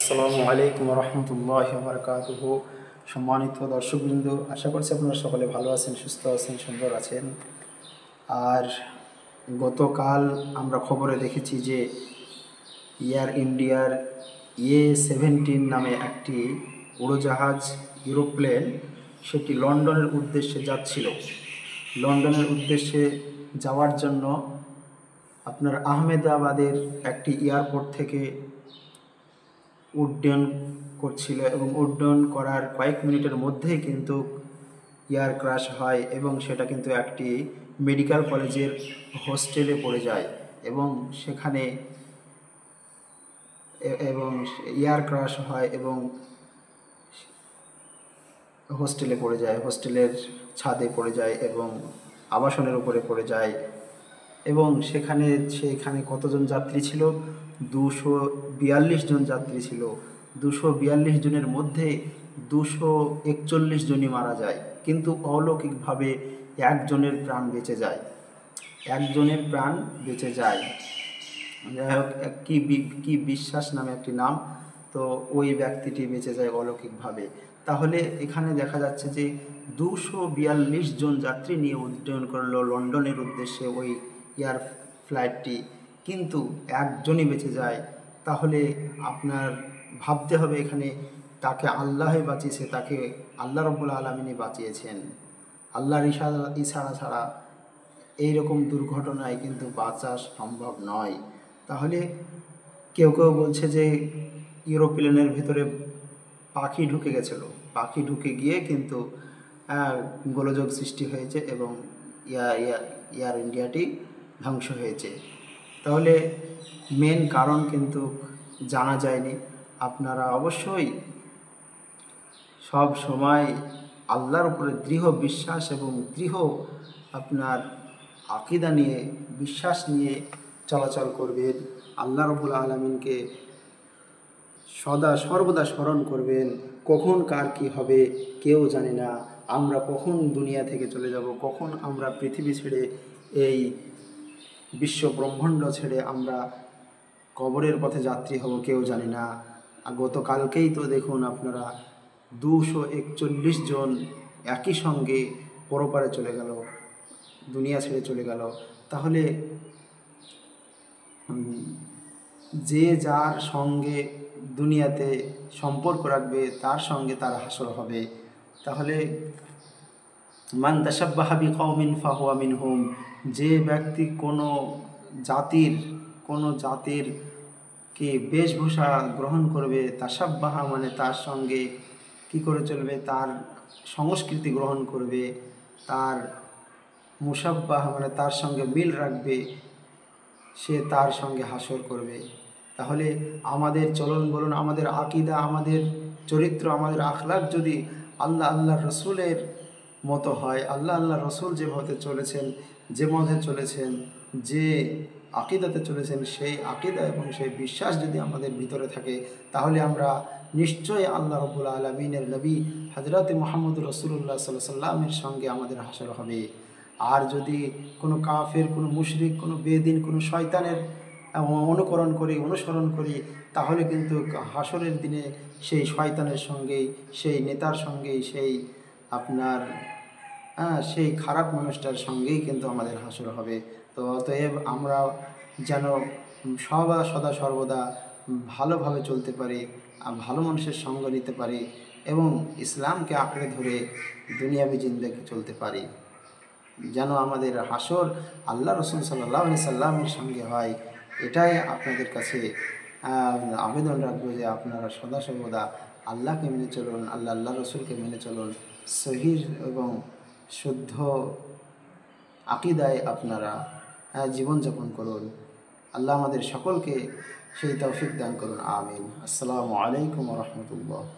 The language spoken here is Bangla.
আসসালামু আলাইকুম রহমতুল্লাহ বারকাতুহু। সম্মানিত দর্শকবৃন্দ, আশা করছি আপনারা সকলে ভালো আছেন, সুস্থ আছেন, সুন্দর আছেন। আর গতকাল আমরা খবরে দেখেছি যে এয়ার ইন্ডিয়ার A-17 নামে একটি উড়োজাহাজ ইউরোপ্লেন সেটি লন্ডনের উদ্দেশ্যে যাচ্ছিল। লন্ডনের উদ্দেশ্যে যাওয়ার জন্য আপনার আহমেদাবাদের একটি এয়ারপোর্ট থেকে উড্ডয়ন করছিল এবং উড্ডয়ন করার কয়েক মিনিটের মধ্যেই কিন্তু এয়ার ক্র্যাশ হয় এবং সেটা কিন্তু একটি মেডিকেল কলেজের হোস্টেলে পড়ে যায় এবং সেখানে এবং এয়ার ক্র্যাশ হয় এবং হোস্টেলে পড়ে যায়, হোস্টেলের ছাদে পড়ে যায় এবং আবাসনের উপরে পড়ে যায়। এবং সেখানে কতজন যাত্রী ছিল? 242 জন যাত্রী ছিল। 242 জনের মধ্যে 241 জনই মারা যায়, কিন্তু অলৌকিকভাবে একজনের প্রাণ বেঁচে যায়। একজনের প্রাণ বেঁচে যায়। যাই হোক, কি বিশ্বাস নামে একটি নাম, তো ওই ব্যক্তিটি বেঁচে যায় অলৌকিকভাবে। তাহলে এখানে দেখা যাচ্ছে যে 242 জন যাত্রী নিয়ে উড্ডয়ন করলো লন্ডনের উদ্দেশ্যে ওই এয়ার ফ্লাইটটি, কিন্তু একজনই বেঁচে যায়। তাহলে আপনার ভাবতে হবে এখানে তাকে আল্লাহই বাঁচিয়েছে, তাকে আল্লাহ রাব্বুল আলামিনই বাঁচিয়েছেন। আল্লাহর ইশারা ছাড়া এইরকম দুর্ঘটনায় কিন্তু বাঁচা সম্ভব নয়। তাহলে কেউ কেউ বলছে যে ইউরোপ্লেনের ভিতরে পাখি ঢুকে গেছিল, পাখি ঢুকে গিয়ে কিন্তু গোলযোগ সৃষ্টি হয়েছে এবং এয়ার ইন্ডিয়াটি ধ্বংস হয়েছে। তাহলে মেন কারণ কিন্তু জানা যায়নি। আপনারা অবশ্যই সব সময় আল্লাহর উপরে দৃঢ় বিশ্বাস এবং দৃঢ় আপনার আকীদা নিয়ে, বিশ্বাস নিয়ে চলাচল করবেন। আল্লাহ রাব্বুল আলামিনকে সর্বদা স্মরণ করবেন। কখন কার কী হবে কেউ জানে না। আমরা কখন দুনিয়া থেকে চলে যাব, কখন আমরা পৃথিবী ছেড়ে, এই বিশ্ব ব্রহ্মাণ্ড ছেড়ে আমরা কবরের পথে যাত্রী হব কেউ জানে না। গতকালকেই তো দেখুন আপনারা 241 জন একই সঙ্গে পরপারে চলে গেল, দুনিয়া ছেড়ে চলে গেল। তাহলে যে যার সঙ্গে দুনিয়াতে সম্পর্ক রাখবে তার সঙ্গে তার হাসর হবে। তাহলে মান তাশাব্বাহা বিকওমিন ফাহুয়া মিনহুম, যে ব্যক্তি কোনো জাতির কে বেশভূষা গ্রহণ করবে, তাশাব্বাহা মানে তার সঙ্গে কি করে চলবে, তার সংস্কৃতি গ্রহণ করবে, তার মুশাব্বাহ মানে তার সঙ্গে মিল রাখবে, সে তার সঙ্গে হাসর করবে। তাহলে আমাদের চলন বলুন, আমাদের আকীদা, আমাদের চরিত্র, আমাদের আখলাক যদি আল্লাহ রসুলের মতো হয়, আল্লাহ রসুল যে পথে চলেছেন, যে আকীদাতে চলেছেন, সেই আকীদা এবং সেই বিশ্বাস যদি আমাদের ভিতরে থাকে, তাহলে আমরা নিশ্চয়ই আল্লাহ রাব্বুল আলামিনের নবী হযরত মুহাম্মদ রাসূলুল্লাহ সাল্লাল্লাহু আলাইহি ওয়াসাল্লামের সঙ্গে আমাদের হাসর হবে। আর যদি কোনো কাফের, কোনো মুশরিক, কোনো বেদিন, কোনো শয়তানের অনুসরণ করি, তাহলে কিন্তু হাসরের দিনে সেই শয়তানের সঙ্গেই, সেই নেতার সঙ্গেই, সেই আপনার সেই খারাপ মানুষটার সঙ্গেই কিন্তু আমাদের হাসর হবে। তো অতএব আমরা যেন সদা সর্বদা ভালোভাবে চলতে পারি, ভালো মানুষের সঙ্গ নিতে পারি এবং ইসলামকে আঁকড়ে ধরে দুনিয়াবি জিন্দেগি চলতে পারি, যেন আমাদের হাসর আল্লাহ রসুল সাল্লাল্লাহু আলাইহি সাল্লামের সঙ্গে হয়। এটাই আপনাদের কাছে আবেদন রাখবো যে আপনারা সদা সর্বদা আল্লাহকে মেনে চলুন, আল্লাহ রসুলকে মেনে চলুন, সহিহ এবং শুদ্ধ আকীদায় আপনারা জীবনযাপন করুন। আল্লাহ আমাদের সকলকে সেই তৌফিক দান করুন, আমিন। আসসালামু আলাইকুম ওয়া রাহমাতুল্লাহ।